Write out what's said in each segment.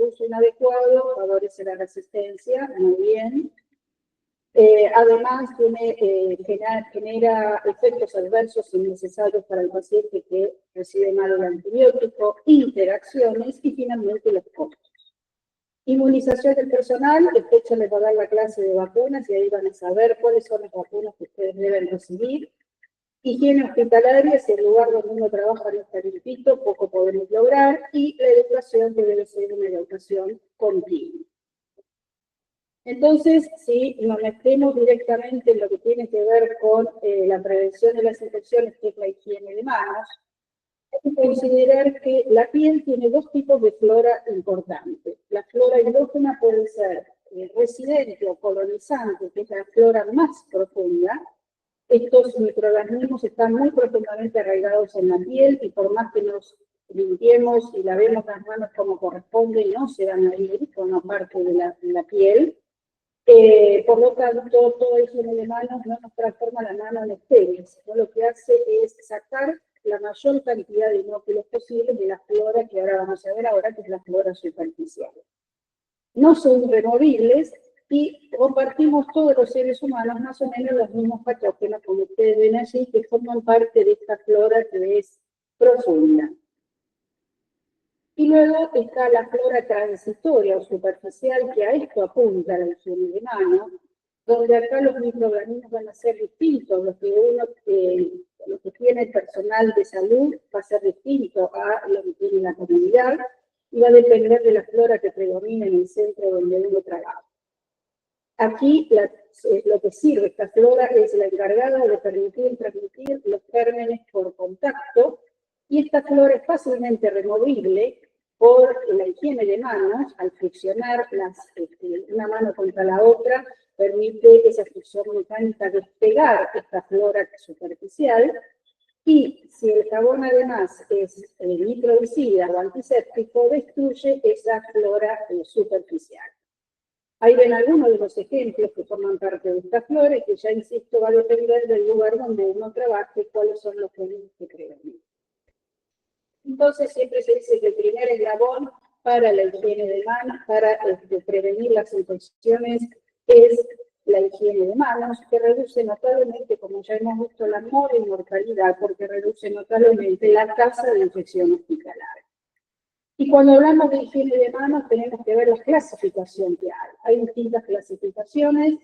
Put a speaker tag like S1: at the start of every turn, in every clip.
S1: uso inadecuado favorece la resistencia, muy bien. Además, genera efectos adversos innecesarios para el paciente que recibe mal el antibiótico, interacciones y finalmente los costos. Inmunización del personal, después ya les va a dar la clase de vacunas y ahí van a saber cuáles son las vacunas que ustedes deben recibir. Higiene hospitalaria, si el lugar donde uno trabaja no está limpito, poco podemos lograr, y la educación que debe ser una educación continua. Entonces, si nos metemos directamente en lo que tiene que ver con la prevención de las infecciones, que es la higiene de manos, hay que considerar que la piel tiene dos tipos de flora importantes. La flora endógena puede ser residente o colonizante, que es la flora más profunda. Estos microorganismos están muy profundamente arraigados en la piel y por más que nos limpiemos y lavemos las manos como corresponde, no se van a ir, forman parte de la piel. Por lo tanto, toda higiene de manos no nos transforma la mano en estéril, sino lo que hace es sacar la mayor cantidad de inóculos posibles de la flora que ahora vamos a ver ahora, que es la flora superficial. No son removibles y compartimos todos los seres humanos más o menos los mismos patógenos, como ustedes ven allí, que forman parte de esta flora que es profunda. Y luego está la flora transitoria o superficial, que a esto apunta la higiene de manos, donde acá los microorganismos van a ser distintos, lo que tiene el personal de salud va a ser distinto a lo que tiene la comunidad, y va a depender de la flora que predomina en el centro donde uno trabaja. Aquí lo que sirve esta flora es la encargada de permitir transmitir los gérmenes por contacto, y esta flora es fácilmente removible por la higiene de manos. Al friccionar una mano contra la otra, permite esa fricción mecánica despegar esta flora superficial, y si el jabón además es microbicida o antiséptico, destruye esa flora superficial. Ahí ven algunos de los ejemplos que forman parte de esta flora y que ya, insisto, va a depender del lugar donde uno trabaje, cuáles son los genes que predominen. Entonces, siempre se dice que el primer eslabón para la higiene de manos, para prevenir las infecciones, es la higiene de manos, que reduce notablemente, como ya hemos visto, la mortalidad, porque reduce notablemente la tasa de infección hospitalaria. Y cuando hablamos de higiene de manos, tenemos que ver la clasificación que hay. Hay distintas clasificaciones.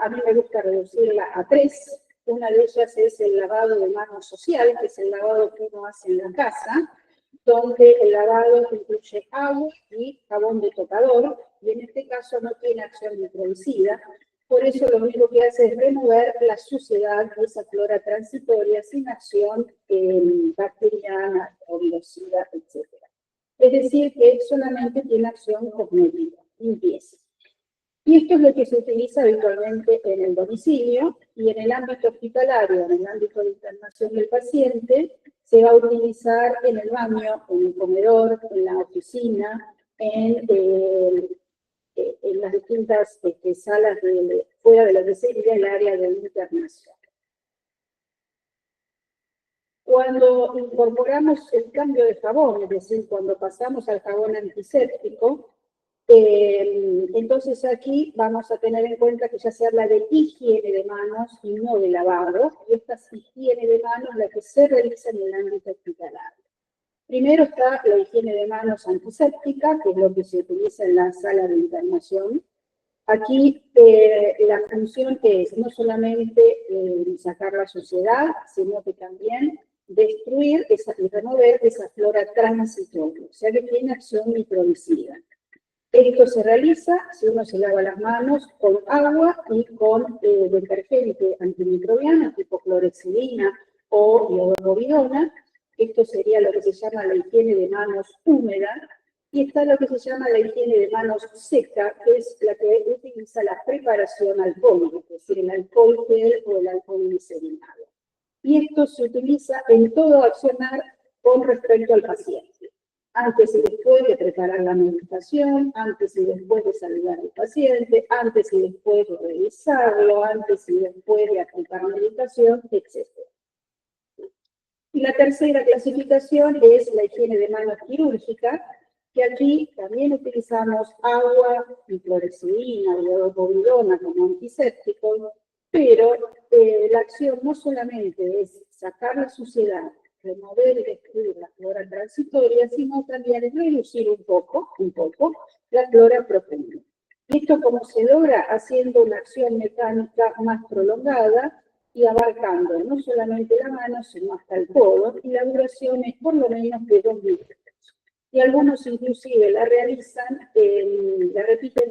S1: A mí me gusta reducirla a 3. Una de ellas es el lavado de manos social, que es el lavado que uno hace en la casa, donde el lavado incluye agua y jabón de tocador, y en este caso no tiene acción microbicida. Por eso lo único que hace es remover la suciedad de esa flora transitoria sin acción bacteriana o virocida, etc. Es decir, que solamente tiene acción cosmética, limpieza. Y esto es lo que se utiliza habitualmente en el domicilio, y en el ámbito hospitalario, en el ámbito de internación del paciente, se va a utilizar en el baño, en el comedor, en la oficina, en las distintas salas fuera de lo que sería el área de internación. Cuando incorporamos el cambio de jabón, es decir, cuando pasamos al jabón antiséptico, entonces aquí vamos a tener en cuenta que ya se habla de higiene de manos y no de lavado, y esta higiene de manos la que se realiza en el ámbito hospitalario. Primero está la higiene de manos antiséptica, que es lo que se utiliza en la sala de internación. Aquí la función es no solamente sacar la suciedad, sino que también destruir y remover esa flora transitoria, o sea que tiene acción microbicida. Esto se realiza si uno se lava las manos con agua y con detergente antimicrobiano, tipo clorexidina o iodovidona. Esto sería lo que se llama la higiene de manos húmeda. Y está lo que se llama la higiene de manos seca, que es la que utiliza la preparación alcohólica, es decir, el alcohol gel o el alcohol glicerinado. Y esto se utiliza en todo accionar con respecto al paciente. Antes y después de preparar la medicación, antes y después de saludar al paciente, antes y después de revisarlo, antes y después de aplicar medicación, etc. Y la tercera clasificación es la higiene de manos quirúrgica, que aquí también utilizamos agua y clorexidina o iodopovidona como antiséptico, pero la acción no solamente es sacar la suciedad, remover y destruir la flora transitoria, sino también es reducir un poco la flora profunda. ¿Esto cómo se logra? Haciendo una acción mecánica más prolongada y abarcando no solamente la mano, sino hasta el codo, y la duración es por lo menos de 2 minutos. Y algunos inclusive la repiten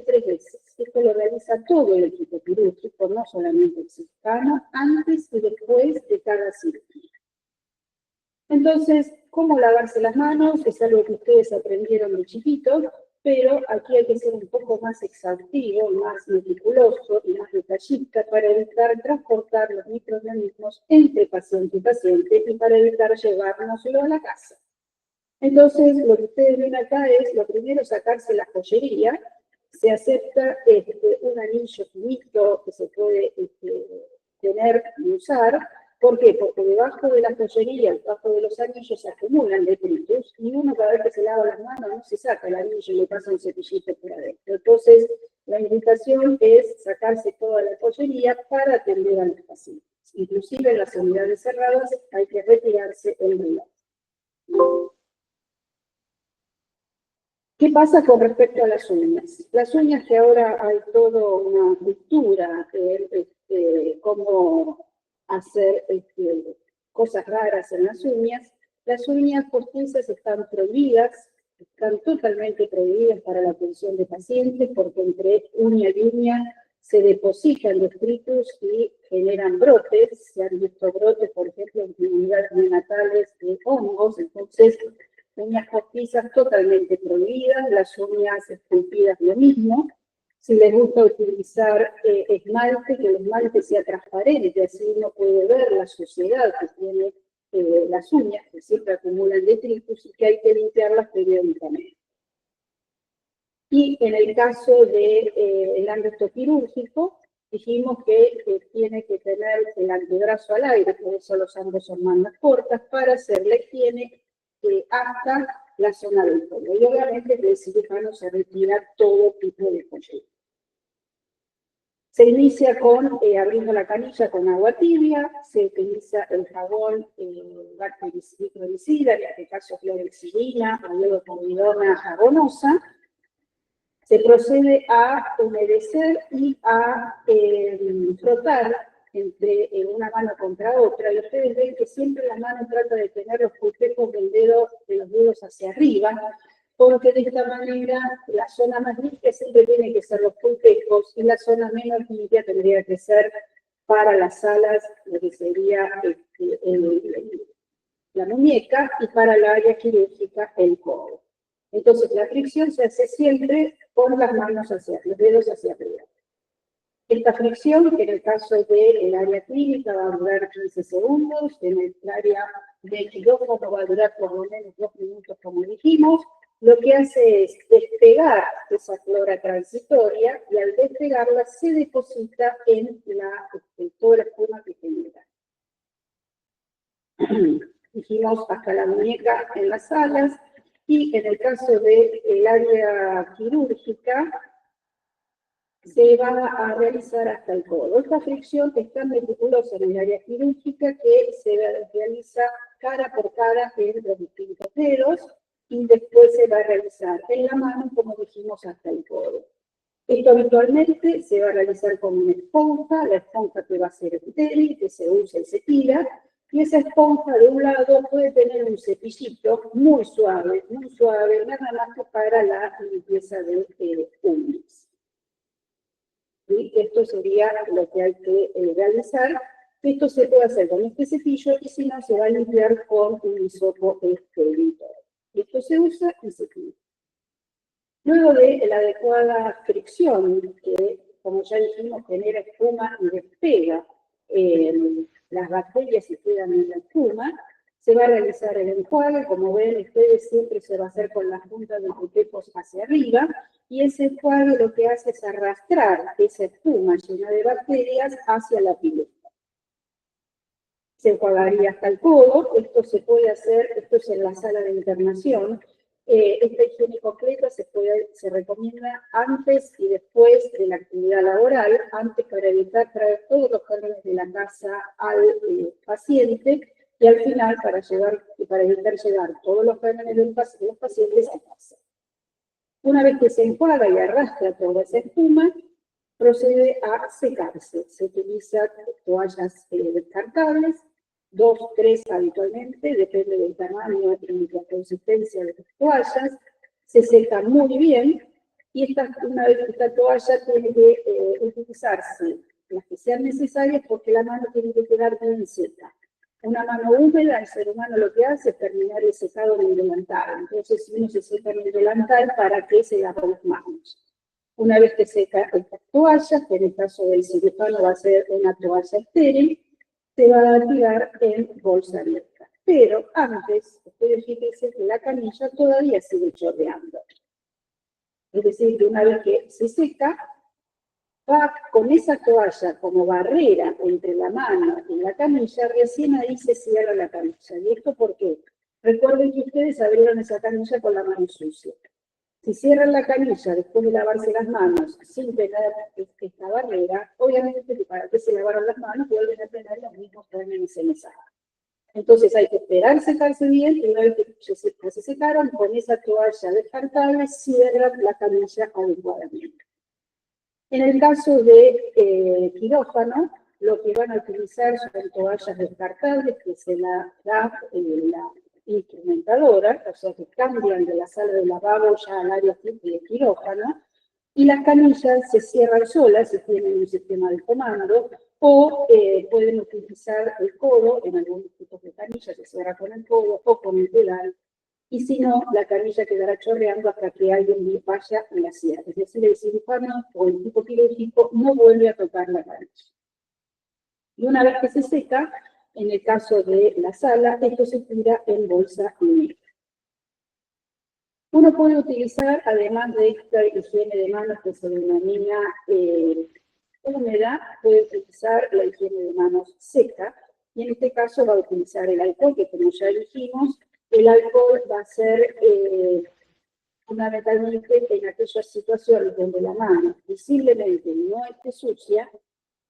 S1: 3 veces. Esto lo realiza todo el equipo quirúrgico, no solamente el cirujano, antes y después de cada cirugía. Entonces, ¿cómo lavarse las manos? Es algo que ustedes aprendieron de chiquitos, pero aquí hay que ser un poco más exhaustivo, más meticuloso y más detallista para evitar transportar los microorganismos entre paciente y paciente y para evitar llevárnoslo a la casa. Entonces, lo que ustedes ven acá es, lo primero, sacarse la joyería. Se acepta un anillo finito que se puede tener y usar. ¿Por qué? Porque debajo de la joyería, debajo de los anillos, se acumulan detritus y uno cada vez que se lava las manos no se saca el anillo y le pasa un cepillito por adentro. Entonces, la indicación es sacarse toda la joyería para atender a los pacientes. Inclusive en las unidades cerradas hay que retirarse el reloj. ¿Qué pasa con respecto a las uñas? Las uñas, que ahora hay toda una cultura de cómo hacer cosas raras en las uñas postizas están prohibidas, están totalmente prohibidas para la atención de pacientes porque entre uña y uña se depositan detritus y generan brotes. Se han visto brotes, por ejemplo, en comunidades neonatales de hongos. Entonces, uñas postizas totalmente prohibidas, las uñas esculpidas lo mismo. Si les gusta utilizar esmalte, que el esmalte sea transparente, así uno puede ver la suciedad que tiene las uñas, que siempre acumulan detritus y que hay que limpiarlas periódicamente. Y en el caso del ámbito quirúrgico, dijimos que tiene que tener el antebrazo al aire, por eso los ambos son mangas cortas, para hacer la higiene hasta la zona del cuello. Y obviamente el cirujano se retira todo tipo de joyería. Se inicia con abriendo la canilla con agua tibia, se utiliza el jabón bactericida, en este caso clorexidina o iodopovidona jabonosa. Se procede a humedecer y a frotar entre una mano contra otra, y ustedes ven que siempre la mano trata de tener los pulpejos de los dedos hacia arriba, porque de esta manera la zona más limpia siempre tiene que ser los pulpejos y la zona menos limpia tendría que ser para las alas, lo que sería la muñeca, y para el área quirúrgica el codo. Entonces la fricción se hace siempre con las manos hacia, los dedos hacia arriba. Esta fricción, que en el caso del área clínica va a durar 15 segundos, en el área de quirófano va a durar por lo menos 2 minutos, como dijimos. Lo que hace es despegar esa flora transitoria y al despegarla se deposita en toda la espuma que genera. Dijimos hasta la muñeca en las alas, y en el caso del área quirúrgica se va a realizar hasta el codo. Esta fricción es tan meticulosa en el área quirúrgica que se realiza cara por cara en los distintos dedos y después se va a realizar en la mano, como dijimos, hasta el codo. Esto habitualmente se va a realizar con una esponja, la esponja que va a ser estéril, que se usa y se tira, y esa esponja de un lado puede tener un cepillito muy suave, nada más que para la limpieza de uñas. Y esto sería lo que hay que realizar. Esto se puede hacer con este cepillo y si no se va a limpiar con un hisopo estéril. Esto se usa y se tira. Luego de la adecuada fricción, que como ya dijimos genera espuma y despega las bacterias se quedan en la espuma, se va a realizar el enjuague. Como ven ustedes, siempre se va a hacer con las puntas de los pulpejos hacia arriba, y ese enjuague lo que hace es arrastrar esa espuma llena de bacterias hacia la pileta. Se enjuagaría hasta el codo. Esto se puede hacer, esto es en la sala de internación, Esta higiene completa se recomienda antes y después de la actividad laboral, antes para evitar traer todos los gérmenes de la casa al paciente y al final para evitar llevar todos los gérmenes de los pacientes a casa. Una vez que se enjuaga y arrastra toda esa espuma, procede a secarse. Se utilizan toallas descartables, 2, 3 habitualmente, depende del tamaño y la consistencia de las toallas. Se seca muy bien y una vez que esta toalla tiene que utilizarse las que sean necesarias porque la mano tiene que quedar bien seca. Una mano húmeda, el ser humano lo que hace es terminar el secado en el delantal. Entonces uno se seca en el delantal para que se lave las manos. Una vez que seca estas toallas, que en el caso del cirujano va a ser una toalla estéril, se va a tirar en bolsa abierta. Pero antes, ustedes fíjense que la canilla todavía sigue chorreando. Es decir, que una vez que se seca, va con esa toalla como barrera entre la mano y la canilla, recién ahí se cierra la canilla. ¿Y esto por qué? Recuerden que ustedes abrieron esa canilla con la mano sucia. Si cierran la canilla después de lavarse las manos sin tener esta barrera, obviamente que para que se lavaron las manos vuelven a tener los mismos gérmenes en esa área. Entonces hay que esperar secarse bien y una vez que se secaron, con esa toalla descartable cierran la canilla adecuadamente. En el caso de quirófano, lo que van a utilizar son toallas descartables que se la da la instrumentadora, o sea que cambian de la sala de lavabo ya al área de quirófano, y las canillas se cierran solas si tienen un sistema de comando, o pueden utilizar el codo, en algunos tipos de canillas se cierra con el codo o con el pedal, y si no, la canilla quedará chorreando hasta que alguien vaya y la cierre. Es decir, el cirujano o el equipo quirúrgico no vuelve a tocar la canilla. Y una vez que se seca, en el caso de la sala, esto se tira en bolsa negra. Uno puede utilizar, además de esta higiene de manos que se denomina húmeda, puede utilizar la higiene de manos seca, y en este caso va a utilizar el alcohol, que como ya dijimos, el alcohol va a ser fundamentalmente en aquellas situaciones donde la mano visiblemente no esté sucia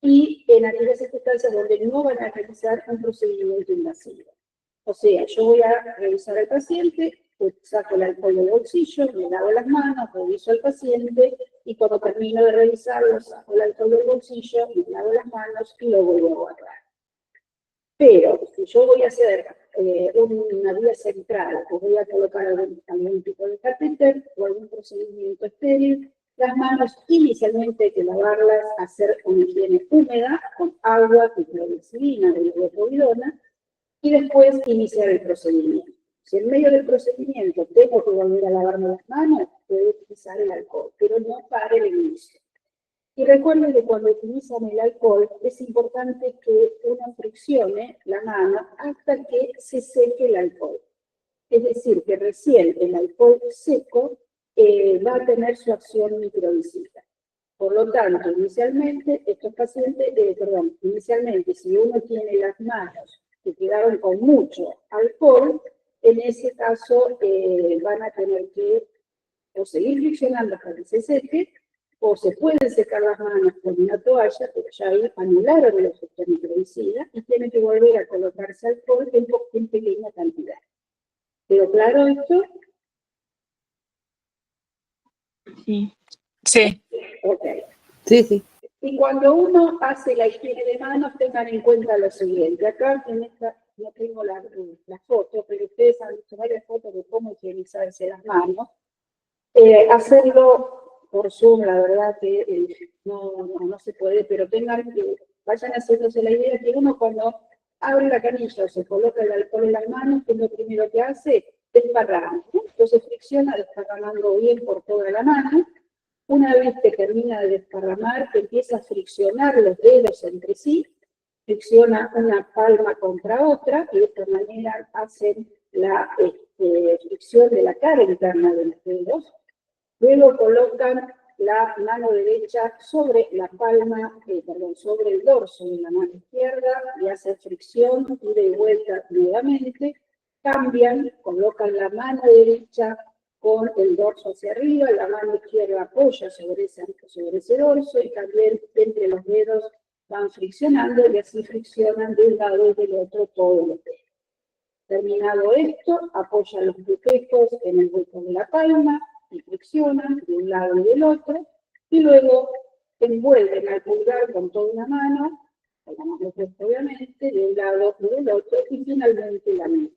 S1: y en aquellas circunstancias donde no van a realizar un procedimiento invasivo. O sea, yo voy a revisar al paciente, pues saco el alcohol del bolsillo, me lavo las manos, reviso al paciente y cuando termino de revisarlo, saco el alcohol del bolsillo, me lavo las manos y lo vuelvo a guardar. Pero si yo voy a hacer una vía central o voy a colocar algún tipo de catéter o algún procedimiento estéril, las manos inicialmente hay que lavarlas, hacer una higiene húmeda con agua, clorexidina, de hidropovidona, y después iniciar el procedimiento. Si en medio del procedimiento tengo que volver a lavarme las manos, puedo utilizar el alcohol, pero no para el inicio. Y recuerden que cuando utilizan el alcohol es importante que uno friccione la mano hasta que se seque el alcohol. Es decir, que recién el alcohol seco va a tener su acción microbicida. Por lo tanto, inicialmente, si uno tiene las manos que quedaron con mucho alcohol, en ese caso van a tener que o seguir friccionando hasta que se seque, o se pueden secar las manos con una toalla, pero ya ahí anularon el efecto microbicida y tienen que volver a colocarse alcohol en pequeña cantidad. ¿Pero claro esto?
S2: Sí. Sí.
S1: Ok.
S3: Sí, sí.
S1: Y cuando uno hace la higiene de manos, tengan en cuenta lo siguiente. Acá en esta, no tengo la foto, pero ustedes han visto varias fotos de cómo higienizarse las manos. Hacerlo por Zoom, la verdad que no se puede, pero vayan haciéndose la idea que uno cuando abre la canilla o se coloca el alcohol en las manos, que es lo primero que hace, desparrama. Entonces fricciona desparramando bien por toda la mano. Una vez que termina de desparramar, empieza a friccionar los dedos entre sí, fricciona una palma contra otra, y de esta manera hacen la fricción de la cara interna de los dedos. Luego colocan la mano derecha sobre la palma, sobre el dorso de la mano izquierda y hacen fricción, ida y vuelta nuevamente. Cambian, colocan la mano derecha con el dorso hacia arriba, la mano izquierda apoya sobre ese dorso y también entre los dedos van friccionando y así friccionan de un lado y del otro todos los dedos. Terminado esto, apoyan los bufejos en el hueco de la palma y flexionan de un lado y del otro, y luego envuelven al pulgar con toda una mano, con la mano opuesta obviamente, de un lado y del otro, y finalmente la mano.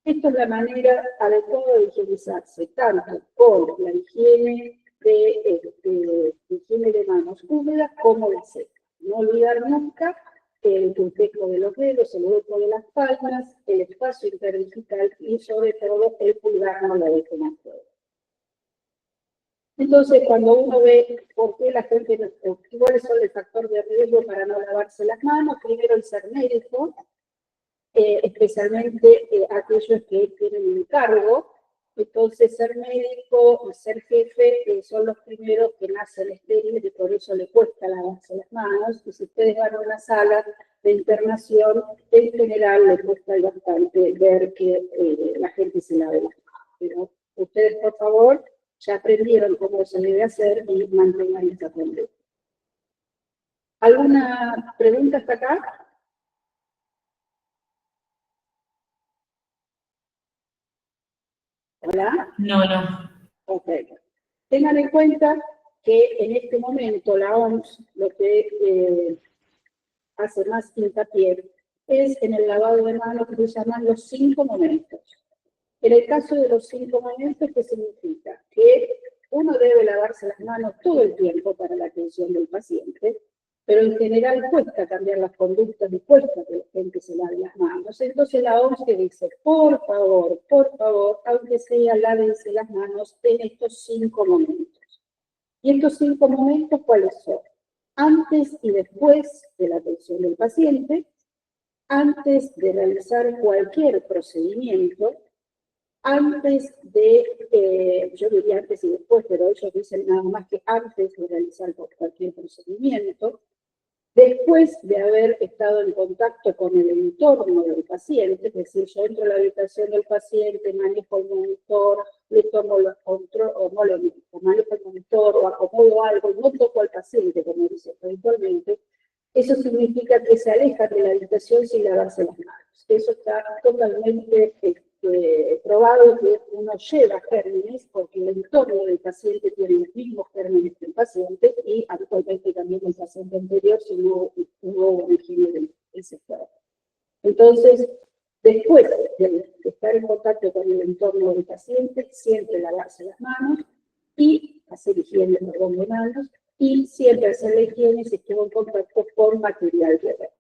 S1: Esta es la manera adecuada de higienizarse, tanto con la higiene de manos húmedas como la seca. No olvidar nunca el bufejo de los dedos, el hueco de las palmas, el espacio interdigital y sobre todo el pulgar no lo dejen afuera. Entonces, cuando uno ve por qué la gente, cuáles son los factores de riesgo para no lavarse las manos, primero el ser médico, especialmente aquellos que tienen un cargo. Entonces, ser médico o ser jefe son los primeros que nacen estériles y por eso le cuesta lavarse las manos. Y si ustedes van a una sala de internación, en general les cuesta bastante ver que la gente se lave las manos. Pero ustedes, por favor, ya aprendieron cómo se debe hacer y mantengan esa tendencia. ¿Alguna pregunta hasta acá? ¿Hola?
S2: No.
S1: Ok. Tengan en cuenta que en este momento la OMS lo que hace más hincapié es en el lavado de manos que se llaman los 5 momentos. En el caso de los 5 momentos, ¿qué significa? Que uno debe lavarse las manos todo el tiempo para la atención del paciente, pero en general cuesta cambiar las conductas y cuesta que la gente se lave las manos. Entonces la OMS dice, por favor, aunque sea, lávense las manos en estos 5 momentos. ¿Y estos 5 momentos cuáles son? Antes y después de la atención del paciente, antes de realizar cualquier procedimiento, antes de, yo diría antes y después, pero ellos dicen nada más que antes de realizar cualquier procedimiento, después de haber estado en contacto con el entorno del paciente, es decir, yo entro a la habitación del paciente, manejo el monitor, le tomo los controles, o no lo manejo el monitor, o acomodo algo, no toco al paciente, como dice habitualmente, eso significa que se aleja de la habitación sin lavarse las manos. Eso está totalmente probado que uno lleva gérmenes porque el entorno del paciente tiene los mismos gérmenes que el paciente y actualmente también el paciente anterior si no hubo una higiene del sector. Entonces, después de estar en contacto con el entorno del paciente, siempre lavarse las manos y hacer higiene de manos y siempre hacer la higiene si estuvo en contacto con material biológico.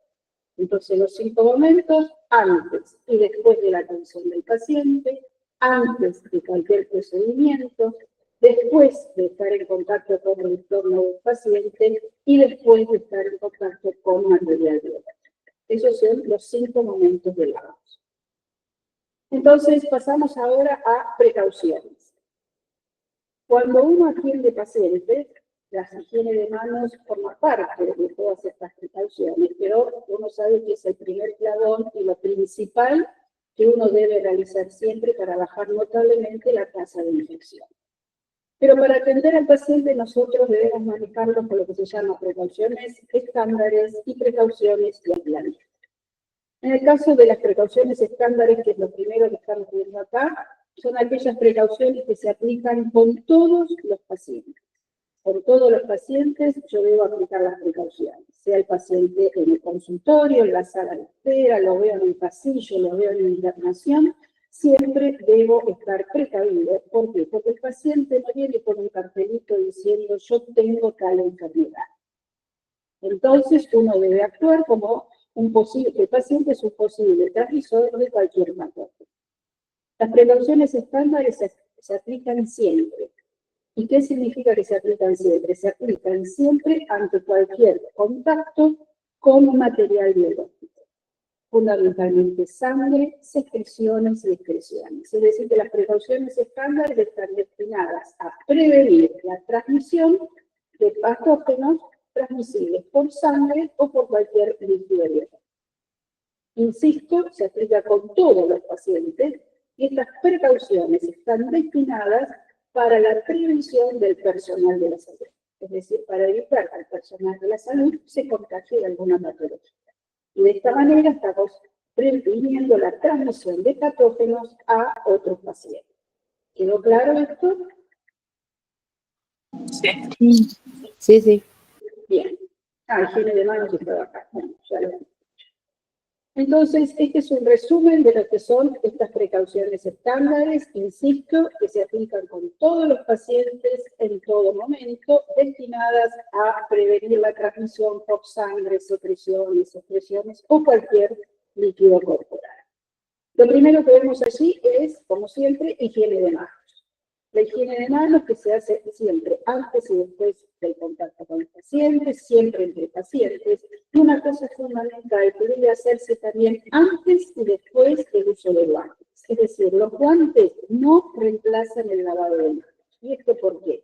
S1: Entonces, los 5 momentos, antes y después de la atención del paciente, antes de cualquier procedimiento, después de estar en contacto con el entorno del paciente y después de estar en contacto con material biológico. Esos son los 5 momentos de lavado. Entonces, pasamos ahora a precauciones. Cuando uno atiende pacientes, la higiene de manos forma parte de todas estas precauciones, pero uno sabe que es el primer eslabón y lo principal que uno debe realizar siempre para bajar notablemente la tasa de infección. Pero para atender al paciente nosotros debemos manejarlo con lo que se llama precauciones estándares y precauciones de aislamiento. En el caso de las precauciones estándares, que es lo primero que estamos viendo acá, son aquellas precauciones que se aplican con todos los pacientes. Con todos los pacientes yo debo aplicar las precauciones, sea el paciente en el consultorio, en la sala de espera, lo veo en el pasillo, lo veo en la internación, siempre debo estar precavido. ¿Por qué? Porque el paciente no viene con un cartelito diciendo yo tengo tal enfermedad. Entonces uno debe actuar como el paciente es un posible transmisor de cualquier patología. Las precauciones estándares se aplican siempre. ¿Y qué significa que se aplican siempre? Se aplican siempre ante cualquier contacto con material biológico. Fundamentalmente sangre, secreciones y excreciones. Es decir, que las precauciones estándares están destinadas a prevenir la transmisión de patógenos transmisibles por sangre o por cualquier líquido biológico. Insisto, se aplica con todos los pacientes, Y estas precauciones están destinadas para la prevención del personal de la salud, es decir, para evitar que el personal de la salud se contagie de alguna patología. Y de esta manera estamos previniendo la transmisión de patógenos a otros pacientes. ¿Quedó claro esto?
S2: Sí.
S3: Sí, sí.
S1: Bien. Higiene de manos estaba acá. Bueno, ya lo he dicho. Entonces, este es un resumen de lo que son estas precauciones estándares, insisto, que se aplican con todos los pacientes en todo momento, destinadas a prevenir la transmisión por sangre, secreciones o cualquier líquido corporal. Lo primero que vemos allí es, como siempre, higiene de manos. La higiene de manos que se hace siempre antes y después del contacto con el paciente, siempre entre pacientes. Y una cosa fundamental que debe hacerse también antes y después del uso de guantes. Es decir, los guantes no reemplazan el lavado de manos. ¿Y esto por qué?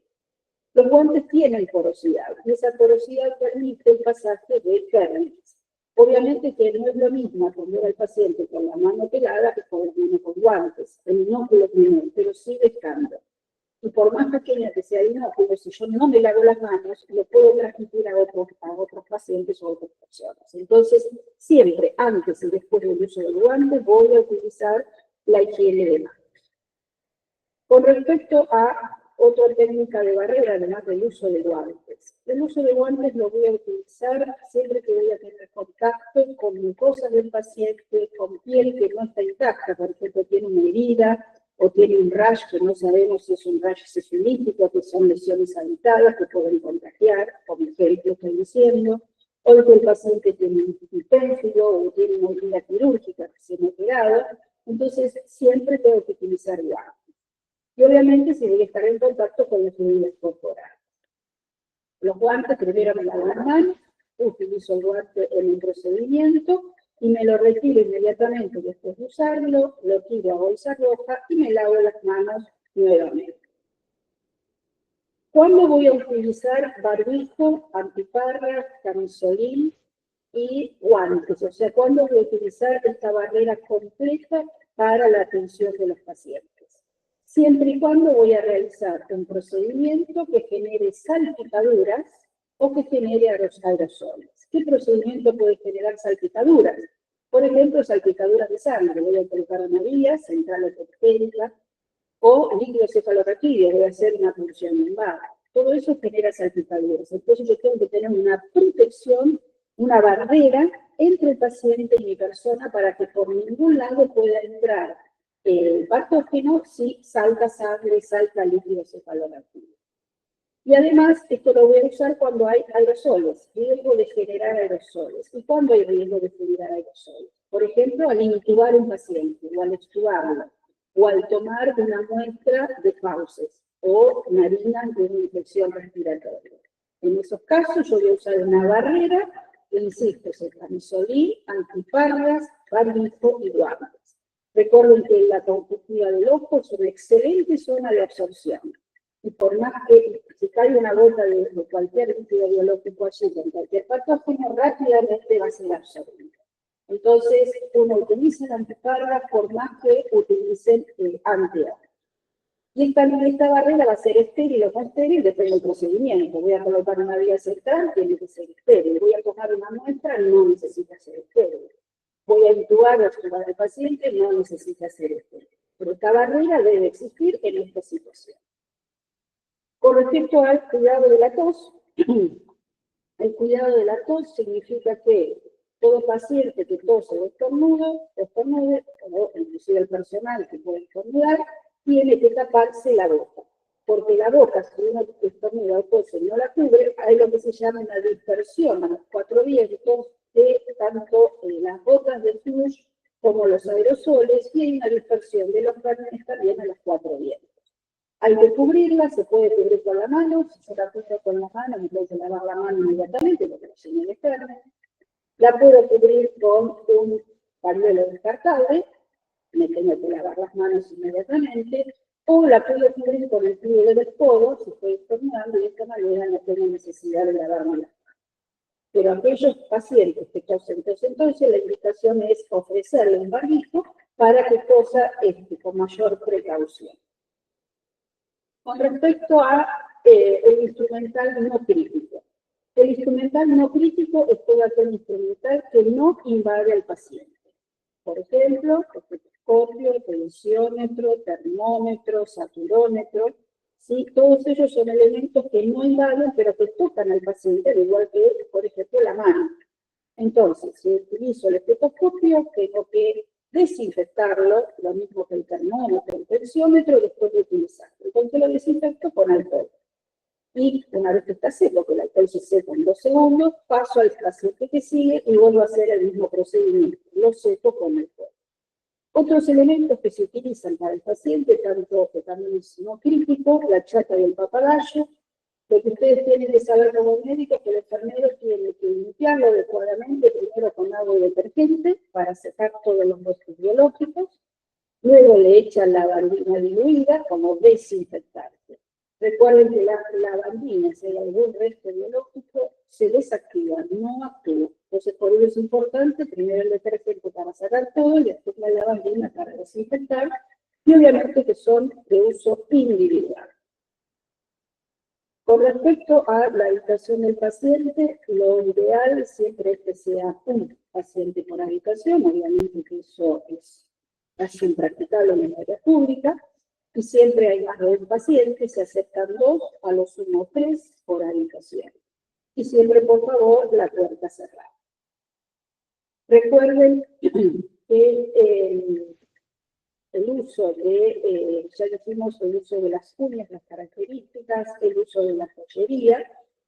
S1: Los guantes tienen porosidad y esa porosidad permite el pasaje de gérmenes. Obviamente que no es lo mismo atender al paciente con la mano pelada que con la mano con guantes. El inóculo es menor, pero sigue estando. Y por más pequeña que sea el inóculo, si yo no me lavo las manos, lo puedo transmitir a otros pacientes o a otras personas. Entonces, siempre, antes y después del uso del guante, voy a utilizar la higiene de manos. Con respecto a otra técnica de barrera, además del uso de guantes. El uso de guantes lo voy a utilizar siempre que voy a tener contacto con mucosas del paciente, con piel que no está intacta, por ejemplo, tiene una herida, o tiene un rash que no sabemos si es un rash sifilítico, que son lesiones habitadas que pueden contagiar, como ejemplo estoy diciendo, o que el paciente tiene un péptido o tiene una herida quirúrgica que se ha operado, entonces siempre tengo que utilizar guantes. Y obviamente si voy a estar en contacto con las fluidos corporales. Los guantes, primero me lavo las manos, utilizo el guante en un procedimiento, y me lo retiro inmediatamente después de usarlo, lo tiro a bolsa roja y me lavo las manos nuevamente. ¿Cuándo voy a utilizar barbijo, antiparras, camisolín y guantes? O sea, ¿cuándo voy a utilizar esta barrera completa para la atención de los pacientes? Siempre y cuando voy a realizar un procedimiento que genere salpicaduras o que genere aerosoles. ¿Qué procedimiento puede generar salpicaduras? Por ejemplo, salpicaduras de sangre. Voy a colocar una vía central epitelial o líquido cefalorraquídeo. Voy a hacer una punción lumbal. Todo eso genera salpicaduras. Entonces yo tengo que tener una protección, una barrera entre el paciente y mi persona para que por ningún lado pueda entrar el patógeno si salta sangre, salta líquido cefalorraquídeo. Y además, esto lo voy a usar cuando hay aerosoles, riesgo de generar aerosoles. ¿Y cuándo hay riesgo de generar aerosoles? Por ejemplo, al intubar un paciente, o al extubarlo, o al tomar una muestra de fauces, o narinas de una infección respiratoria. En esos casos, yo voy a usar una barrera, que insisto, es el camisolín, antiparras, barbijo y guantes. Recuerden que la conjuntiva del ojo es una excelente zona de absorción. Y por más que si cae una gota de cualquier líquido biológico allí con cualquier patógeno, rápidamente va a ser absorbido. Entonces, uno utiliza la antiparra por más que utilicen el antiparra. Y esta barrera va a ser estéril o no estéril, depende del procedimiento. Voy a colocar una vía central, tiene que ser estéril. Voy a tomar una muestra, no necesita ser estéril. Voy a intubar o extubar al paciente, no necesita ser estéril. Pero esta barrera debe existir en esta situación. Con respecto al cuidado de la tos, el cuidado de la tos significa que todo paciente que tose o estornude, o inclusive el personal que puede estornudar, tiene que taparse la boca. Porque la boca, si uno estornuda o tose y no la cubre, hay lo que se llama una dispersión a los 4 vientos de tanto las gotas de flujo como los aerosoles, y hay una dispersión de los gérmenes también a los 4 vientos. Hay que cubrirla, se puede cubrir con la mano, si se la cubre con la mano, me puede lavar la mano inmediatamente porque no se me descarga. La puedo cubrir con un pañuelo descartable, me tengo que lavar las manos inmediatamente, o la puedo cubrir con el pliegue del codo, si estoy estornudando, y de esta manera no tengo necesidad de lavarme las manos. Pero aquellos pacientes que tosen, entonces la invitación es ofrecerle un barbijo para qué cosa, con mayor precaución. Con respecto a el instrumental no crítico. El instrumental no crítico es todo aquel instrumental que no invade al paciente. Por ejemplo, estetoscopio, tensiómetro, termómetro, saturómetro, ¿sí? Todos ellos son elementos que no invaden, pero que tocan al paciente, al igual que, por ejemplo, la mano. Entonces, si utilizo el estetoscopio, tengo que desinfectarlo, lo mismo que el termómetro, el tensiómetro, después de utilizarlo. Entonces lo desinfecto con alcohol. Y una vez que está seco, que el alcohol se seca en 2 segundos, paso al paciente que sigue y vuelvo a hacer el mismo procedimiento. Lo seco con alcohol. Otros elementos que se utilizan para el paciente, tanto que también es no crítico, la chata y el papagayo. Lo que ustedes tienen que saber como médicos es que el enfermero tiene que limpiarlo adecuadamente, primero con agua y detergente, para sacar todos los restos biológicos. Luego le echan la lavandina diluida como desinfectante. Recuerden que la lavandina, si hay algún resto biológico, se desactiva, no actúa. Entonces, por ello es importante primero el detergente para sacar todo y después la lavandina para desinfectar, y obviamente que son de uso individual. Con respecto a la habitación del paciente, lo ideal siempre es que sea un paciente por habitación, obviamente que eso es casi impracticable en el área pública, y siempre hay más de un paciente, se aceptan 2, a lo sumo 3 por habitación. Y siempre, por favor, la puerta cerrada. Recuerden que el uso de, ya decimos, el uso de las uñas, las características, el uso de la joyería.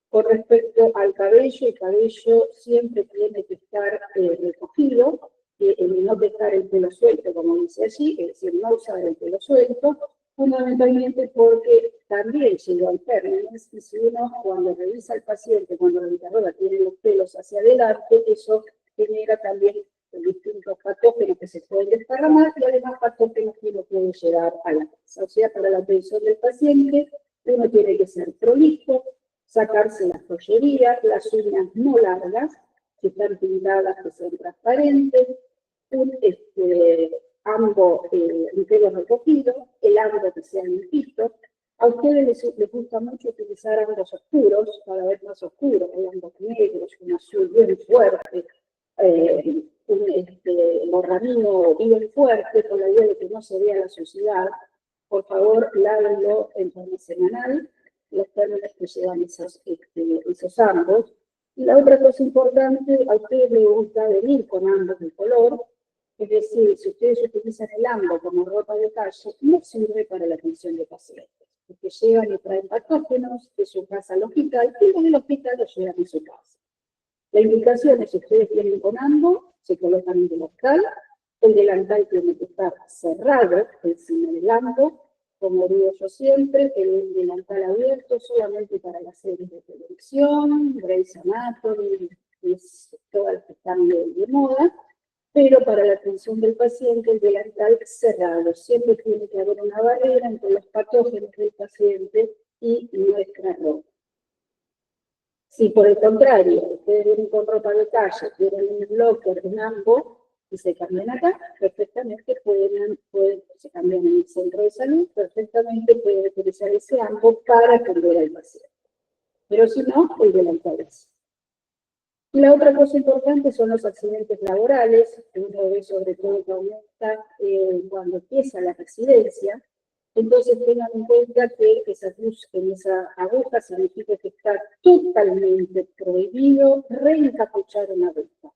S1: Con respecto al cabello, el cabello siempre tiene que estar recogido, no dejar el pelo suelto, como dice allí, es decir, no usar el pelo suelto, fundamentalmente porque también llega al gérmenes, y si uno cuando revisa al paciente, cuando la interroga tiene los pelos hacia adelante, eso genera también distintos patógenos que se pueden desparramar y además patógenos que uno puede llevar a la casa. O sea, para la atención del paciente, uno tiene que ser prolijo, sacarse las joyerías, las uñas no largas, que están pintadas, que sean transparentes, un pelo recogido, el ambo que sea limpito. A ustedes les gusta mucho utilizar ambos oscuros, cada vez más oscuros, hay ambos negros, un azul bien fuerte, un borramino bien fuerte, con la idea de que no se vea la suciedad. Por favor, lávenlo en forma semanal, los términos que llevan esos ambos. Y la otra cosa importante, a ustedes les gusta venir con ambos de color, es decir, si ustedes utilizan el ambo como ropa de calle, no sirve para la atención de pacientes, porque llegan y traen patógenos de su casa al hospital, y los del hospital los llevan a su casa. La indicación es que ustedes vienen con ambos, se colocan en el delantal tiene que estar cerrado encima del ambo, como digo yo siempre, el delantal abierto solamente para las series de televisión, Grey's Anatomy, todas las que están de moda, pero para la atención del paciente el delantal cerrado. Siempre tiene que haber una barrera entre los patógenos del paciente y nuestra ropa. Si por el contrario, ustedes vienen con ropa de calle, tienen un blocker, un ambo, y se cambian acá, perfectamente se cambian en el centro de salud, perfectamente pueden utilizar ese ambo para atender al paciente. Pero si no, el delantal es. Y la otra cosa importante son los accidentes laborales, uno ve sobre todo que aumenta cuando empieza la residencia. Entonces tengan en cuenta que en esa aguja significa que está totalmente prohibido reencapuchar una aguja.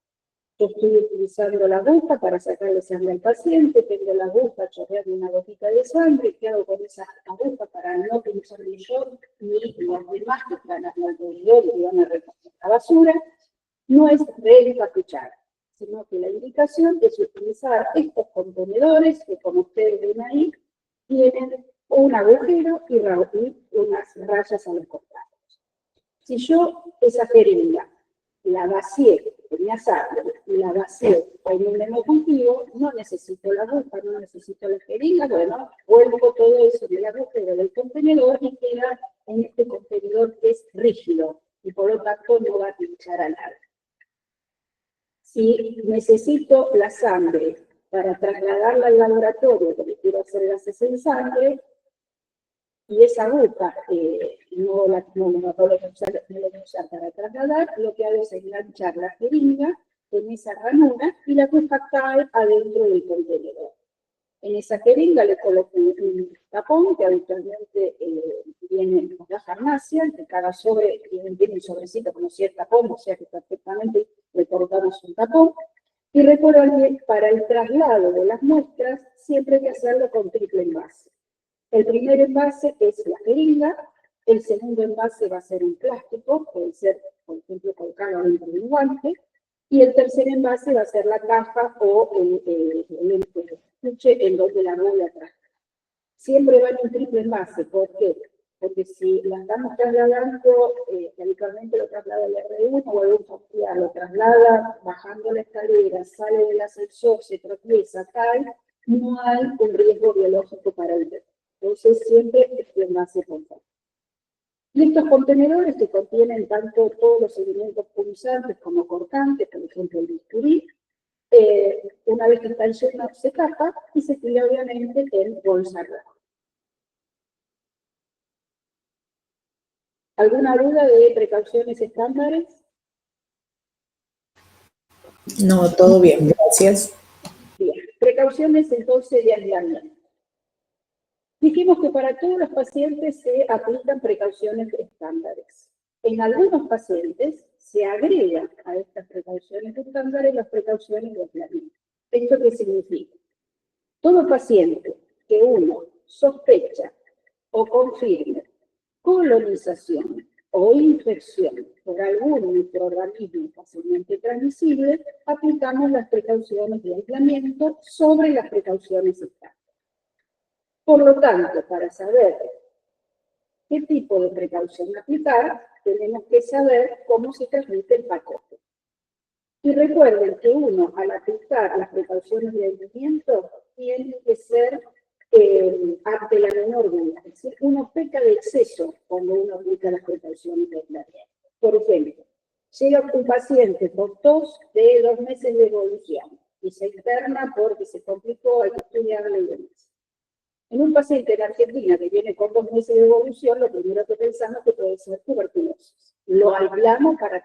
S1: Yo estoy utilizando la aguja para sacarle sangre al paciente, tengo la aguja chorreando una gotita de sangre, ¿qué hago con esa aguja para no pincharme yo ni los demás que están alrededor y van a recoger la basura? No es reencapuchar, sino que la indicación es utilizar estos contenedores que, como ustedes ven ahí, tienen un agujero y unas rayas a los costados. Si yo esa jeringa la vacié, tenía sangre, y la vacié en un hemocultivo, no necesito la aguja, no necesito la jeringa, bueno, vuelvo todo eso del agujero del contenedor y queda en este contenedor que es rígido y por lo tanto no va a pinchar a nada. Si necesito la sangre para trasladarla al laboratorio, porque quiero hacer gases en sangre, y esa aguja no la voy a usar para trasladar, lo que hago es enganchar la jeringa en esa ranura y la aguja cae adentro del contenedor. En esa jeringa le coloco un tapón que habitualmente viene en la farmacia, que cada sobre tiene un sobrecito como si el tapón, o sea que perfectamente le colocamos un tapón. Y recuerden que para el traslado de las muestras siempre hay que hacerlo con triple envase. El primer envase es la jeringa, el segundo envase va a ser un plástico, puede ser, por ejemplo, colocado dentro de un guante, y el tercer envase va a ser la caja o el estuche en donde la voy a traer. Siempre va en un triple envase, ¿por qué? Porque si la estamos trasladando, habitualmente lo traslada el R1 o el familiar, lo traslada bajando la escalera, sale del ascensor, se tropieza, cae, no hay un riesgo biológico para el bebé. Entonces, siempre este envase contacto. Y estos contenedores que contienen tanto todos los elementos punzantes como cortantes, por ejemplo el bisturí, una vez que están llenos se tapa y se tira obviamente en bolsa roja. ¿Alguna duda de precauciones estándares?
S3: No, todo bien, gracias.
S1: Bien, precauciones entonces de aislamiento. Dijimos que para todos los pacientes se aplican precauciones estándares. En algunos pacientes se agregan a estas precauciones estándares las precauciones de aislamiento. ¿Esto qué significa? Todo paciente que uno sospecha o confirme colonización o infección por algún microorganismo fácilmente transmisible, aplicamos las precauciones de aislamiento sobre las precauciones estándares. Por lo tanto, para saber qué tipo de precaución aplicar, tenemos que saber cómo se transmite el patógeno. Y recuerden que uno, al aplicar las precauciones de aislamiento, tiene que ser ante la menor duda. Es decir, uno peca de exceso cuando uno aplica las precauciones de aislamiento. Por ejemplo, llega un paciente con tos de 2 meses de evolución y se interna porque se complicó, hay que estudiarle y demás. En un paciente en Argentina que viene con 2 meses de evolución, lo primero que pensamos es que puede ser tuberculosis. Lo aislamos para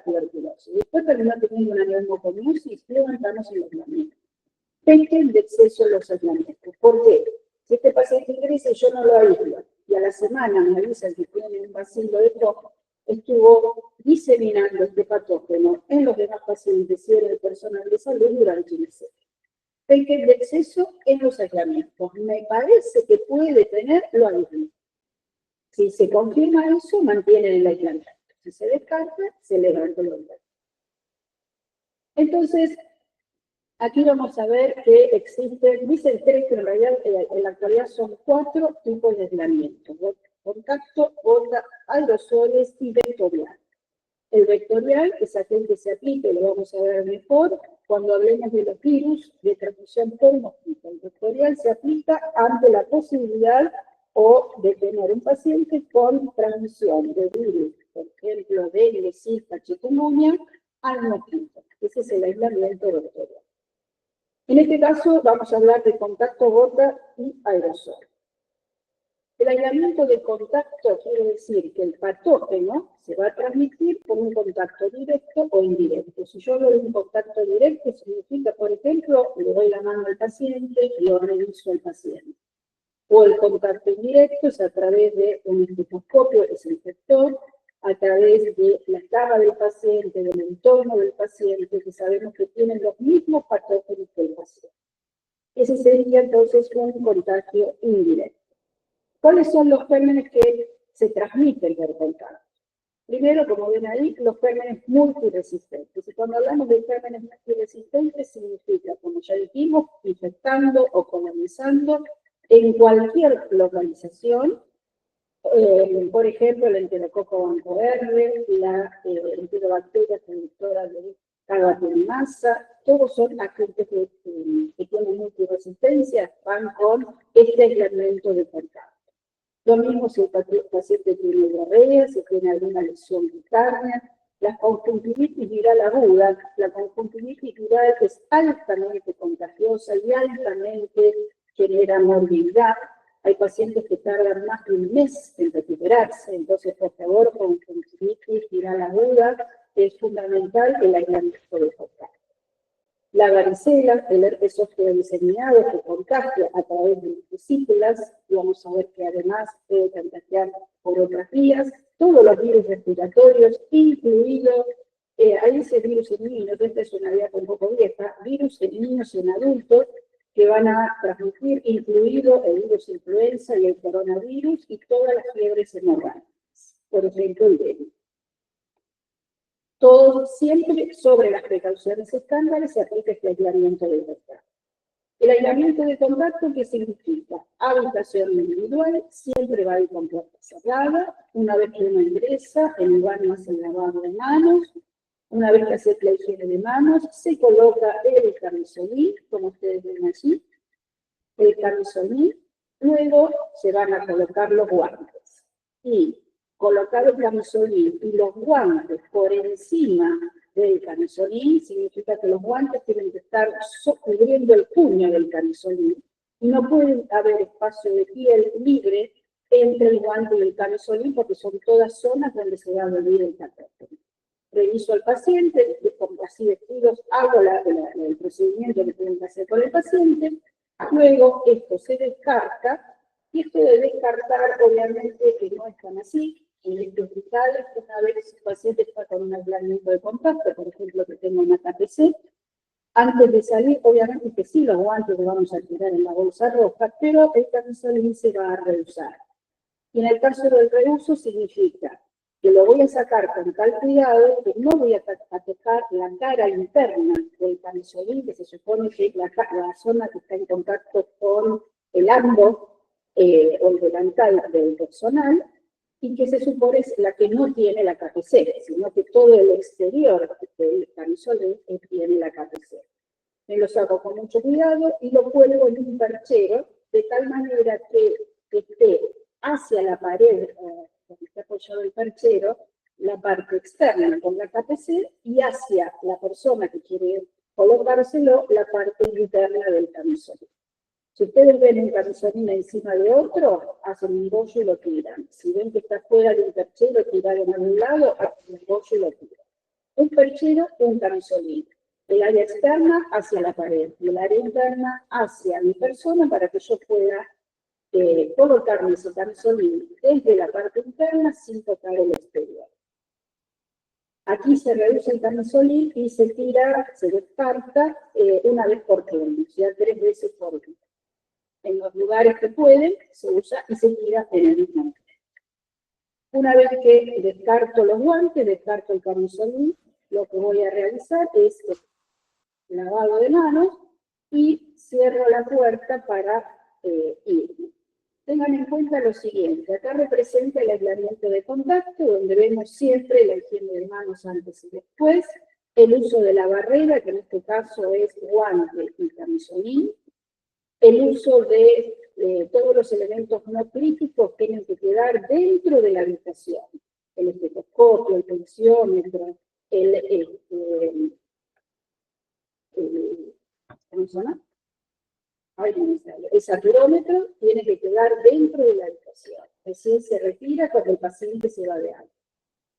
S1: tuberculosis. Después termina teniendo una neumoconiosis, levantamos el aislamiento. Pequen de exceso los aislamientos. ¿Por qué? Si este paciente ingresa y yo no lo aíslo, y a la semana me avisan que tiene un bacilo de Koch, estuvo diseminando este patógeno en los demás pacientes y en el personal de salud durante una semana. Pequen de exceso en los aislamientos. Me parece que puede tener lo aislamiento. Si se confirma eso, mantienen el aislamiento. Si se descarta, se levanta el aislamiento. Entonces, aquí vamos a ver que existen, dicen 3, pero en realidad en la actualidad son 4 tipos de aislamiento. Contacto, gota, aerosoles y vectorial. El vectorial es aquel que se aplica, y lo vamos a ver mejor, cuando hablemos de los virus de transmisión por mosquito. El vectorial se aplica ante la posibilidad de tener un paciente con transmisión de virus, por ejemplo, dengue, zika, chikungunya, al mosquito. Ese es el aislamiento vectorial. En este caso vamos a hablar de contacto, gota y aerosol. El aislamiento de contacto quiere decir que el patógeno se va a transmitir por un contacto directo o indirecto. Si yo hablo de un contacto directo, significa, por ejemplo, le doy la mano al paciente y lo reviso al paciente. O el contacto indirecto es a través de un estetoscopio, es el infector, a través de la cara del paciente, del entorno del paciente, que sabemos que tienen los mismos patógenos que el paciente. Ese sería entonces un contagio indirecto. ¿Cuáles son los gérmenes que se transmiten por contacto? Primero, como ven ahí, los gérmenes multiresistentes. Y cuando hablamos de gérmenes multiresistentes, significa, como ya dijimos, infectando o colonizando en cualquier localización. Por ejemplo, el enterococo banco R, la enterobacteria conductora de carbapenemasa, todos son agentes que tienen multiresistencia, van con este aislamiento de contacto. Lo mismo si el paciente tiene diarrea, si tiene alguna lesión cutánea, La conjuntivitis viral aguda, la conjuntivitis viral es altamente contagiosa y altamente genera morbilidad. Hay pacientes que tardan más de un mes en recuperarse, entonces, por favor, conjuntivitis viral aguda es fundamental el aislamiento de contacto. La varicela, el herpes zóster diseminado, que contagia a través de las vesículas, y vamos a ver que además puede contagiar por otras vías, todos los virus respiratorios, incluido, ahí dice virus en niños, esta es una idea un poco vieja, virus en niños y en adultos, que van a transmitir, incluido el virus influenza y el coronavirus, y todas las fiebres hemorrágicas, por ejemplo, el dengue. Todo siempre sobre las precauciones estándares se aplica este aislamiento de contacto. El aislamiento de contacto, ¿qué significa? Habitación individual, siempre va a ir con puerta cerrada, una vez que uno ingresa, en el baño hace el lavado de manos, una vez que hace la higiene de manos, se coloca el camisolín, como ustedes ven allí, el camisolín, luego se van a colocar los guantes. Y colocar el camisolín y los guantes por encima del camisolín significa que los guantes tienen que estar cubriendo el puño del camisolín y no puede haber espacio de piel libre entre el guante y el camisolín porque son todas zonas donde se va a volver el patógeno. Reviso al paciente, así vestidos, hago el procedimiento que tienen que hacer con el paciente, luego esto se descarta, y esto de descartar obviamente que no es tan así. En el hospital, una vez el paciente está con un aislamiento de contacto, por ejemplo, que tengo una KPC, antes de salir, obviamente que sí, los guantes los vamos a tirar en la bolsa roja, pero el camisolín se va a reusar. Y en el caso del reuso significa que lo voy a sacar con tal cuidado que no voy a tocar la cara interna del camisolín, que se supone que es la zona que está en contacto con el ando o el delantal del personal, y que se supone es la que no tiene la KPC, sino que todo el exterior del camisolín tiene la KPC. Me lo saco con mucho cuidado y lo cuelgo en un perchero, de tal manera que esté hacia la pared, donde está apoyado el perchero, la parte externa con la KPC, y hacia la persona que quiere colocárselo, la parte interna del camisolín. Si ustedes ven un camisolín encima de otro, hacen un bollo y lo tiran. Si ven que está fuera de un perchero, tiraron a un lado, hacen un bollo y lo tiran. Un perchero, un camisolín. El área externa hacia la pared y el área interna hacia mi persona para que yo pueda colocarme ese camisolín desde la parte interna sin tocar el exterior. Aquí se reduce el camisolín y se tira, se descarta una vez por turno, o sea, 3 veces por día. En los lugares que pueden, se usa y se tira en el mismo momento. Una vez que descarto los guantes, descarto el camisolín, lo que voy a realizar es el lavado de manos y cierro la puerta para irme. Tengan en cuenta lo siguiente, acá representa el aislamiento de contacto, donde vemos siempre la higiene de manos antes y después, el uso de la barrera, que en este caso es guante y camisolín, el uso de todos los elementos no críticos que tienen que quedar dentro de la habitación, el estetoscopio, el tensiómetro, ¿cómo se llama? El saturómetro tiene que quedar dentro de la habitación. Recién se retira cuando el paciente se va de alta.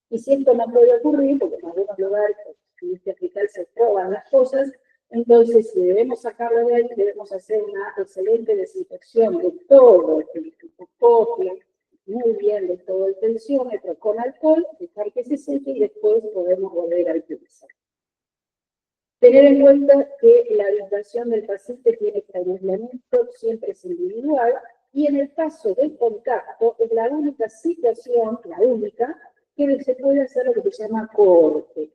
S1: Y si esto no puede ocurrir, porque en algunos lugares en este hospital se proban las cosas, entonces si debemos sacarlo de ahí, debemos hacer una excelente desinfección de todo el estetoscopio, muy bien de todo el tensiómetro con alcohol, dejar que se seque y después podemos volver a utilizar. Tener en cuenta que la habitación del paciente tiene que aislamiento, siempre es individual, y en el caso del contacto es la única situación, la única, que se puede hacer lo que se llama cohorte.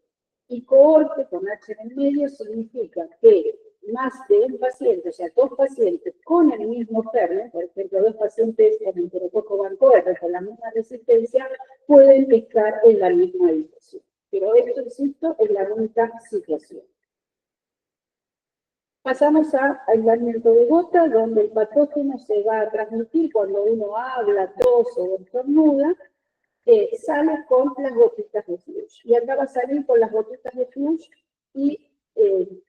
S1: Y cohorte, con H en el medio, significa que más de un paciente, o sea, 2 pacientes con el mismo germen, por ejemplo, 2 pacientes con enterococo bancoerre con la misma resistencia, pueden estar en la misma habitación. Pero esto, insisto, es la única situación. Pasamos a aislamiento de gota, donde el patógeno se va a transmitir cuando uno habla, tose o estornuda, sale con las gotitas de flush. Y acá va a salir con las gotitas de flush y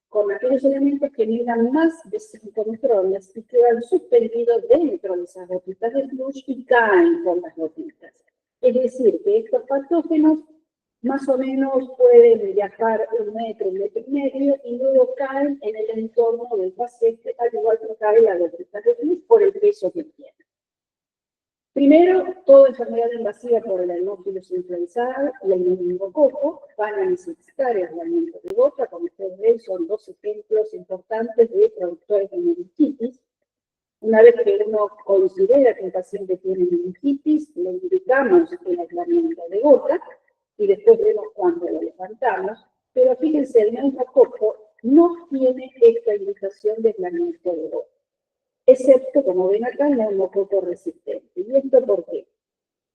S1: con aquellos elementos que midan más de 5 micrones y quedan suspendidos dentro de esas gotitas de flush y caen con las gotitas. Es decir, que estos patógenos más o menos pueden viajar 1 metro, 1,5 metros, y luego caen en el entorno del paciente, al igual que cae la gotita de flush por el peso que tiene. Primero, toda enfermedad invasiva por el Haemophilus influenzae y el meningococo van a necesitar aislamiento de gota. Como ustedes ven, son 2 ejemplos importantes de productores de meningitis. Una vez que uno considera que un paciente tiene meningitis, le indicamos el aislamiento de gota y después vemos cuándo lo levantamos. Pero fíjense, el meningococo no tiene esta indicación de aislamiento de gota, excepto, como ven acá, el neumococo resistente. ¿Y esto por qué?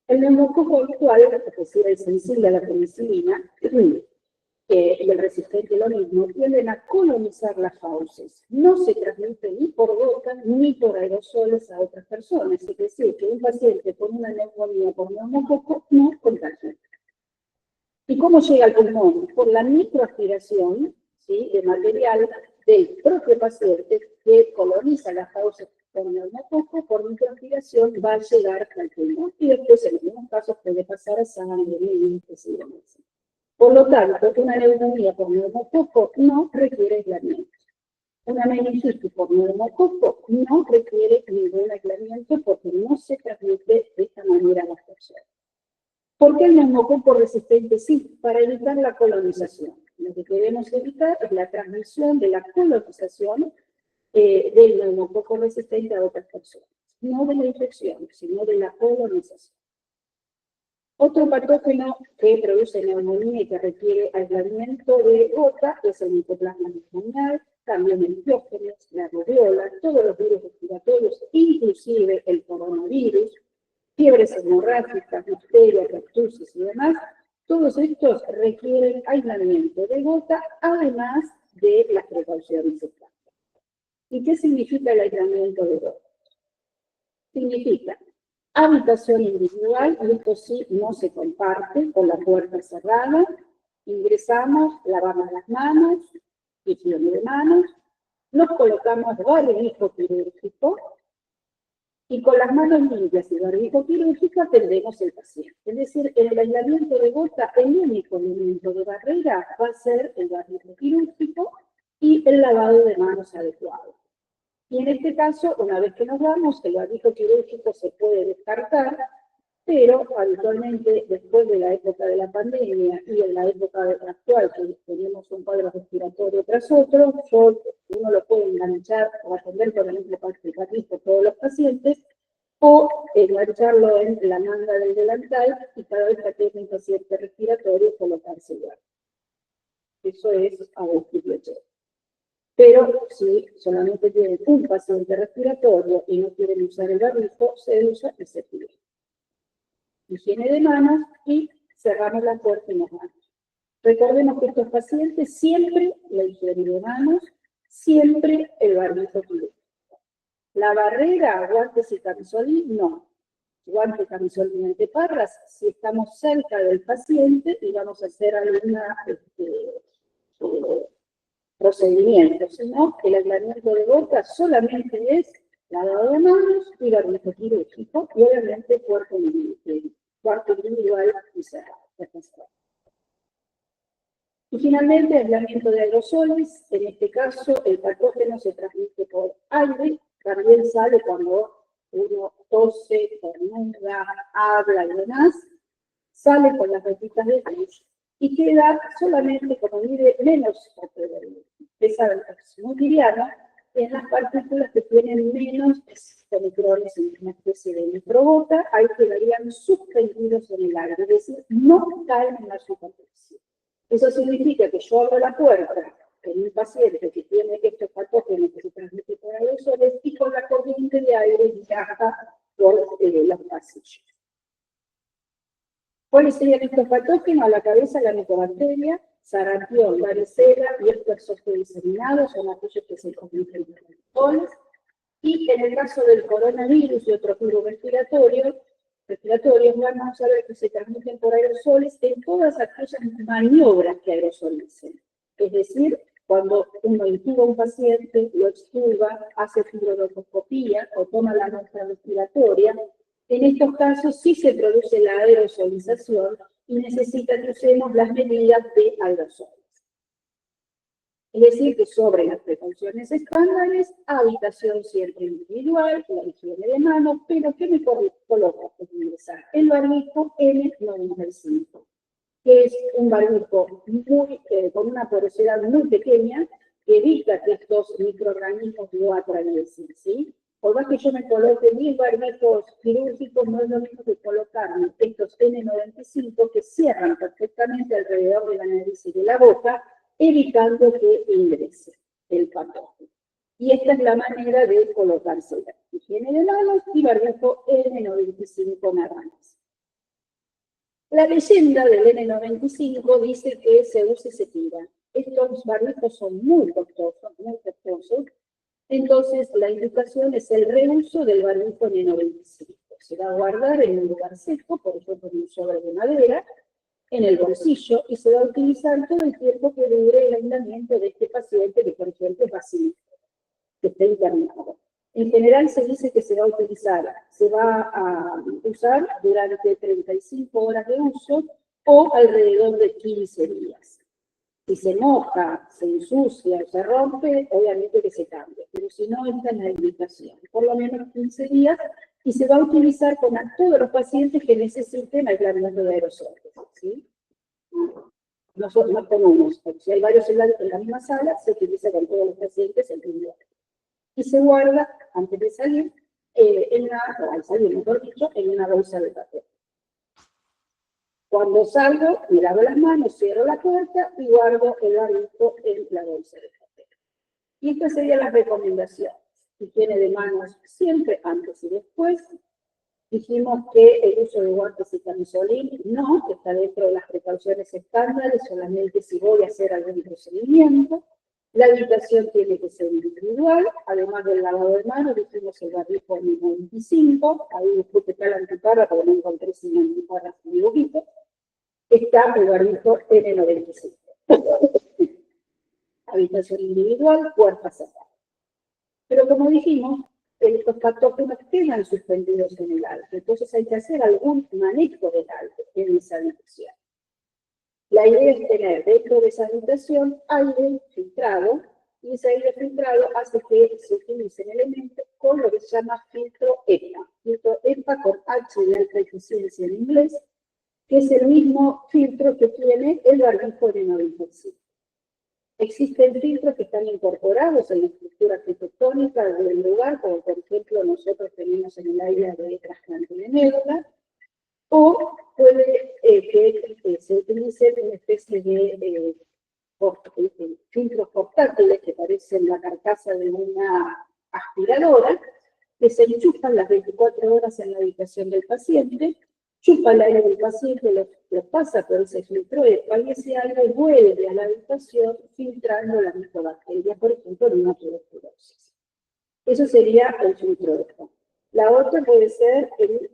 S1: El neumococo actual, es decir, el sensible a la penicilina, y el resistente lo mismo, tienden a colonizar las fauces. No se transmite ni por gota ni por aerosoles a otras personas. Es decir, que un paciente con una neumonía por neumococo no contagia. ¿Y cómo llega al pulmón? Por la microaspiración, ¿sí?, de material del propio paciente que coloniza las fauces con neumococo, por microaspiración va a llegar al pulmón. Y después, en algunos casos, puede pasar a sangre, líquidos y demás. Por lo tanto, una neumonía por neumococo no requiere aislamiento. Una meningitis por neumococo no requiere ningún aislamiento porque no se transmite de esta manera a las personas. ¿Por qué el neumococo resistente sí? Para evitar la colonización. Lo que queremos evitar es la transmisión de la colonización del neumococo resistente a otras personas. No de la infección, sino de la colonización. Otro patógeno que produce neumonía y que requiere aislamiento de gota es el Mycoplasma pneumoniae, también el Diógenes, la rubiola, todos los virus respiratorios, inclusive el coronavirus, fiebres hemorrágicas, difteria, pertussis y demás. Todos estos requieren aislamiento de gota, además de las precauciones estándar. ¿Y qué significa el aislamiento de gota? Significa habitación individual, y esto sí no se comparte, con la puerta cerrada. Ingresamos, lavamos las manos, higiene de manos, nos colocamos barbijo quirúrgico y con las manos limpias y barbijo quirúrgico atendemos al paciente. Es decir, en el aislamiento de gota, el único elemento de barrera va a ser el barbijo quirúrgico y el lavado de manos adecuado. Y en este caso, una vez que nos vamos, el barbijo quirúrgico se puede descartar, pero habitualmente después de la época de la pandemia y en la época actual, que tenemos un cuadro respiratorio tras otro, uno lo puede enganchar o atender, por ejemplo, para todos los pacientes, o engancharlo en la manga del delantal y cada vez que tiene un paciente respiratorio colocarse el barbijo. Eso es a Agustín. Pero si solamente tienen un paciente respiratorio y no quieren usar el barbijo, se usa el cepillo. Higiene de manos y cerramos la puerta y nos vamos. Recordemos que estos pacientes siempre la higiene de manos, siempre el barbijo quirúrgico. La barrera, guantes y camisolín, no. Guantes, camisolín, anteparras, si estamos cerca del paciente y vamos a hacer alguna procedimiento, sino el aislamiento de gota solamente es lavado de manos y barbijo quirúrgico y obviamente cuarto individual y cerrado. Y finalmente, aislamiento de aerosoles. En este caso, el patógeno se transmite por aire, también sale cuando uno tose, estornuda, habla y demás, sale con las gotitas de flush y queda solamente, como mide, menos esa muy liviana en las partículas que tienen menos micrones en una especie de microgota, ahí quedarían suspendidos en el aire, es decir, no caen en la superficie. Eso significa que yo abro la puerta en un paciente que tiene estos patógenos que se transmiten por aerosoles y con la corriente de aire viaja por los pasillos. ¿Cuáles serían estos patógenos? A la cabeza la micobacteria, sarampión, varicela y estos exogenodiseminados son aquellos que se convierten en aerosoles. Y en el caso del coronavirus y otros virus respiratorios, respiratorios, vamos a ver que se transmiten por aerosoles en todas aquellas maniobras que aerosolicen. Es decir, cuando uno intuba a un paciente, lo extuba, hace fluoroscopía o toma la muestra respiratoria, en estos casos sí se produce la aerosolización y necesita que usemos las medidas de aerosoles. Es decir, que sobre las precauciones estándares, habitación siempre individual, la higiene de manos, pero ¿qué me coloca para ingresar? El barbijo N95, que es un barbijo con una porosidad muy pequeña, que evita que estos microorganismos lo atraviesen, ¿sí? Por más que yo me coloque 1000 barbijos quirúrgicos, no es lo mismo que colocarme estos N95 que cierran perfectamente alrededor de la nariz y de la boca, evitando que ingrese el patógeno. Y esta es la manera de colocarse la higiene de manos y barbijo N95 naranja. La leyenda del N95 dice que se usa y se tira. Estos barbijos son muy costosos, entonces la indicación es el reuso del barbijo N95. Se va a guardar en un lugar seco, por ejemplo en un sobre de madera, en el bolsillo, y se va a utilizar todo el tiempo que dure el aislamiento de este paciente, que por ejemplo es paciente, que esté internado. En general se dice que se va a usar durante 35 horas de uso o alrededor de 15 días. Si se moja, se ensucia, se rompe, obviamente que se cambia, pero si no, esta es la indicación. Por lo menos 15 días, y se va a utilizar con todos los pacientes que necesiten aislamiento de aerosoles, ¿sí? No con unos, porque si hay varios en la misma sala, se utiliza con todos los pacientes en primer. Y se guarda, antes de salir, al salir, mejor dicho, en una bolsa de papel. Cuando salgo, me lavo las manos, cierro la puerta y guardo el barbijo en la bolsa de papel. Y estas serían las recomendaciones. Higiene de manos siempre, antes y después. Dijimos que el uso de guantes y camisolín no, que está dentro de las precauciones estándares, solamente si voy a hacer algún procedimiento. La habitación tiene que ser individual, además del lavado de manos, dijimos el barbijo N95, ahí disculpe está la antiparra, porque no encontré sin antiparra sin dibujito, está el barbijo N95. Habitación individual, puerta cerrada. Pero como dijimos, estos patógenos quedan suspendidos en el aire, entonces hay que hacer algún manejo del aire en esa habitación. La idea es tener dentro de esa habitación aire filtrado, y ese aire filtrado hace que se utilicen elementos con lo que se llama filtro EPA con H de alta eficiencia en inglés, que es el mismo filtro que tiene el barbijo de N95. Existen filtros que están incorporados en la estructura arquitectónica del lugar, como por ejemplo nosotros tenemos en el área de trasplante de médula, o puede que se utilice una especie de filtros portátiles que parecen la carcasa de una aspiradora, que se enchufan las 24 horas en la habitación del paciente, chupa el aire del paciente, lo pasa por ese filtro EPA y ese aire vuelve a la habitación filtrando la microbacteria, por ejemplo, en una tuberculosis. Eso sería el filtro EPA. La otra puede ser que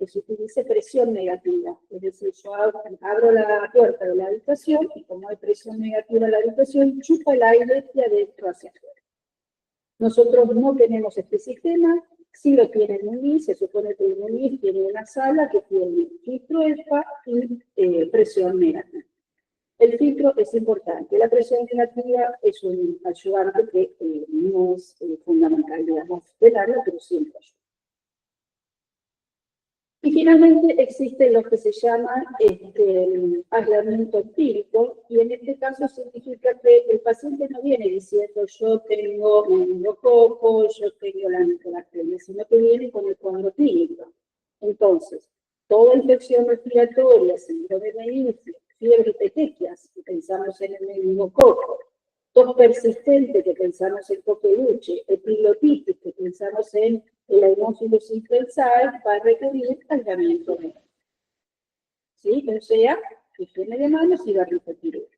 S1: se utilice presión negativa, es decir, yo abro la puerta de la habitación y como hay presión negativa en la habitación, chupa el aire de adentro hacia afuera. Nosotros no tenemos este sistema. Si lo tiene el MUNIS, se supone que el MUNIS tiene una sala que tiene filtro EPA y presión negativa. El filtro es importante. La presión negativa es un ayudante que no es fundamental, digamos, del área, pero siempre ayuda. Y finalmente existen los que se llaman aislamiento empírico, y en este caso significa que el paciente no viene diciendo yo tengo meningococo, yo tengo la micobacteria, sino que viene con el cuadro clínico. Entonces, toda infección respiratoria, síndrome de inicio, fiebre y petequias, que pensamos en el meningococo, tos persistente, que pensamos en coqueluche, epiglottitis, que pensamos en el Haemophilus influenzae, va a requerir aislamiento médico. ¿Sí? O sea, higiene de manos y barbijo quirúrgico.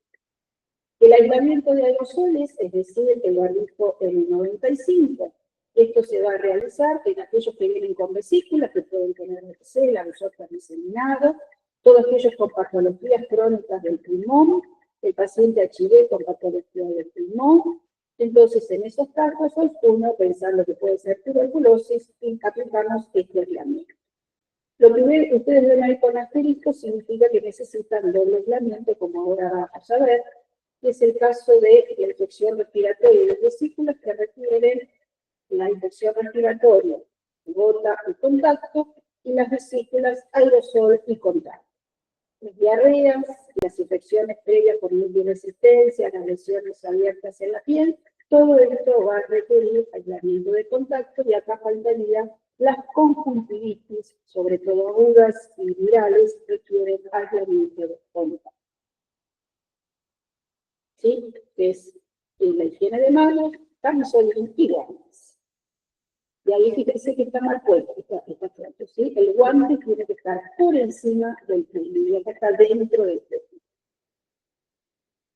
S1: El aislamiento de aerosoles, es decir, el barbijo N95, Esto se va a realizar en aquellos que vienen con vesículas, que pueden tener varicela, nosotros diseminado, todos aquellos con patologías crónicas del pulmón, el paciente HIV con patología del pulmón. Entonces, en esos casos, uno pensando que puede ser tuberculosis y aplicamos este aislamiento. Lo que ustedes ven ahí con asterisco significa que necesitan doble aislamiento, como ahora vamos a ver, que es el caso de la infección respiratoria y las vesículas que requieren la infección respiratoria, gota y contacto, y las vesículas, aerosol y contacto. Las diarreas, las infecciones previas por multiresistencia, las lesiones abiertas en la piel, todo esto va a requerir aislamiento de contacto, y acá faltaría las conjuntivitis, sobre todo agudas y virales, requieren aislamiento de contacto. ¿Sí? Que es la higiene de manos, camisón y guantes. Y ahí fíjense que está mal puesto, está claro, ¿sí? El guante tiene que estar por encima del puño, y acá está dentro del puño.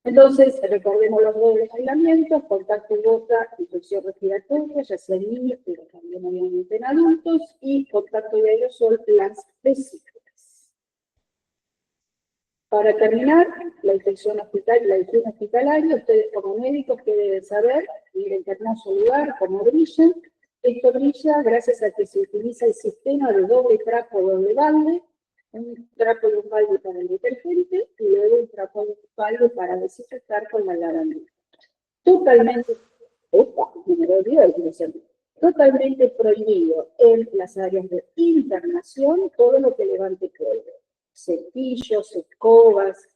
S1: Entonces, recordemos los dobles aislamientos: contacto y gota, infección respiratoria, ya sea en niños, pero también obviamente en adultos, y contacto y aerosol, las vesículas. Para terminar, la infección hospitalaria, la higiene hospitalaria, ustedes como médicos que deben saber, miren qué hermoso lugar, cómo brilla. Esto brilla gracias a que se utiliza el sistema de doble trapo, doble balde, un trapo y un balde para el detergente, y luego un trapo y un balde para desinfectar con la lavandina. Totalmente, totalmente prohibido en las áreas de internación todo lo que levante polvo. Cepillos, escobas,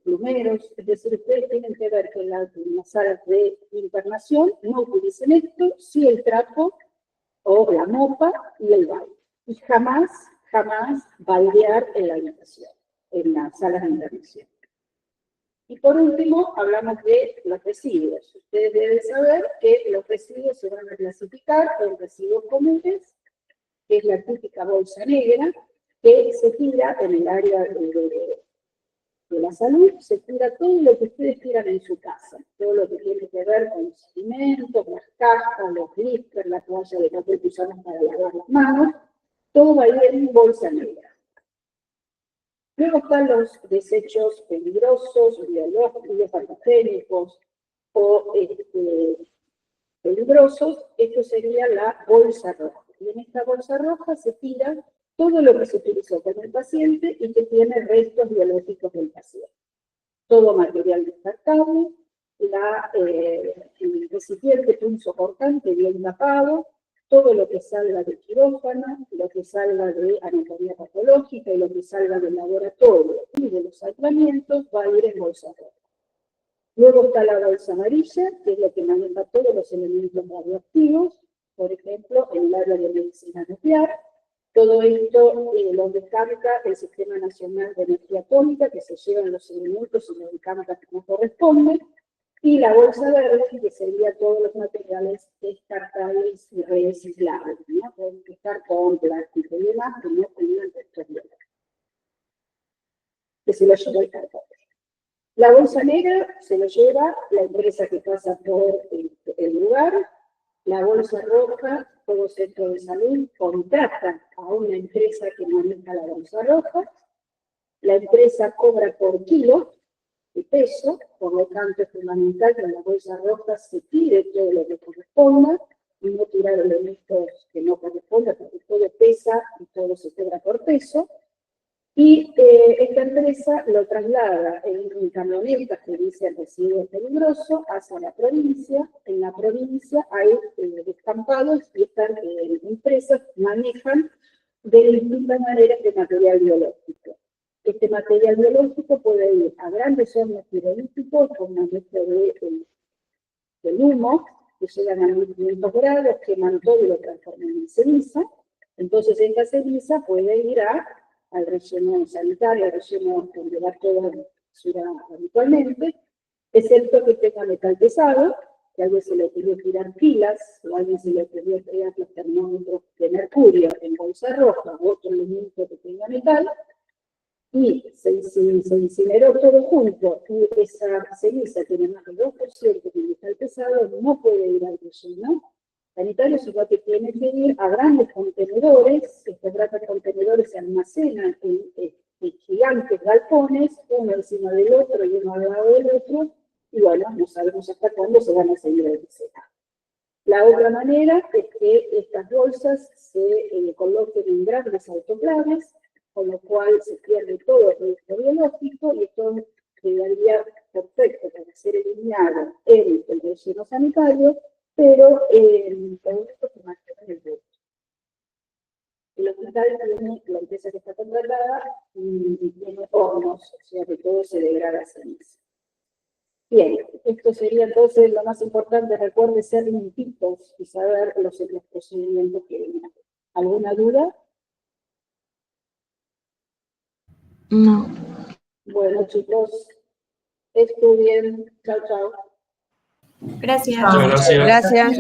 S1: plumeros, es decir, ustedes tienen que ver que en las salas de internación no utilicen esto, sí el trapo o la mopa y el balde. Y jamás baldear en la habitación, en las salas de internación. Y por último, hablamos de los residuos. Ustedes deben saber que los residuos se van a clasificar en residuos comunes, que es la típica bolsa negra, que se tira en el área de la salud, se tira todo lo que ustedes tiran en su casa, todo lo que tiene que ver con los alimentos, las cajas, los blisters, la toalla de papel que usamos para lavar las manos, todo va a ir en bolsa negra. Luego están los desechos peligrosos, biológicos, patogénicos o peligrosos. Esto sería la bolsa roja. Y en esta bolsa roja se tira todo lo que se utilizó con el paciente y que tiene restos biológicos del paciente. Todo material descartable, el recipiente punzocortante bien tapado, todo lo que salga de quirófano, lo que salga de anatomía patológica y lo que salga del laboratorio y de los tratamientos va a ir en bolsa roja. Luego está la bolsa amarilla, que es lo que maneja todos los elementos radioactivos, por ejemplo, en el área de medicina nuclear. Todo esto lo descarga el Sistema Nacional de Energía Atómica, que se llevan los elementos y medicamentos que nos corresponden. Y la bolsa verde, que sería todos los materiales descartables y reciclables, ¿no? Pueden estar con plástico y demás, que no tengan restos biológicos, que se lo lleva el cartón. La bolsa negra se lo lleva la empresa que pasa por el lugar. La bolsa roja, todo centro de salud contrata a una empresa que maneja la bolsa roja. La empresa cobra por kilo de peso, por lo tanto es fundamental que en la bolsa roja se tire todo lo que corresponda y no tirar elementos que no correspondan, porque todo pesa y todo se cobra por peso. Y esta empresa lo traslada en camionetas que dice residuo peligroso hacia la provincia. En la provincia hay descampados y estas empresas manejan de distintas maneras de material biológico. Este material biológico puede ir a grandes hornos pirolíticos con una mezcla del humo, que llegan a 1500 grados, queman todo y lo transforman en ceniza. Entonces esta ceniza puede ir al relleno sanitario, al relleno donde va toda la basura habitualmente, excepto que tenga metal pesado, que a alguien se le ocurrió tirar pilas, o a alguien se le ocurrió tirar los termómetros de mercurio en bolsa roja, o otro elemento que tenga metal, y se incineró todo junto, y esa ceniza tiene más de 2% de metal pesado, no puede ir al relleno sanitarios, sino que tiene que ir a grandes contenedores. Estos grandes contenedores se almacenan en gigantes galpones, uno encima del otro y uno al lado del otro, y bueno, no sabemos hasta cuándo se van a seguir almacenando. La otra manera es que estas bolsas se coloquen en grandes autoclaves, con lo cual se pierde todo el producto biológico y esto quedaría perfecto para ser eliminado en el relleno sanitario, pero el producto se mantiene en el producto. El hospital tiene, la empresa que está contratada, y tiene hornos, o sea que todo se degrada a ceniza. Bien, esto sería entonces lo más importante. Recuerde ser limpitos y saber los procedimientos que vienen. ¿Alguna duda?
S2: No.
S1: Bueno, chicos, estudien. Chao, chao.
S4: Gracias.
S5: Muchas gracias.
S2: Gracias.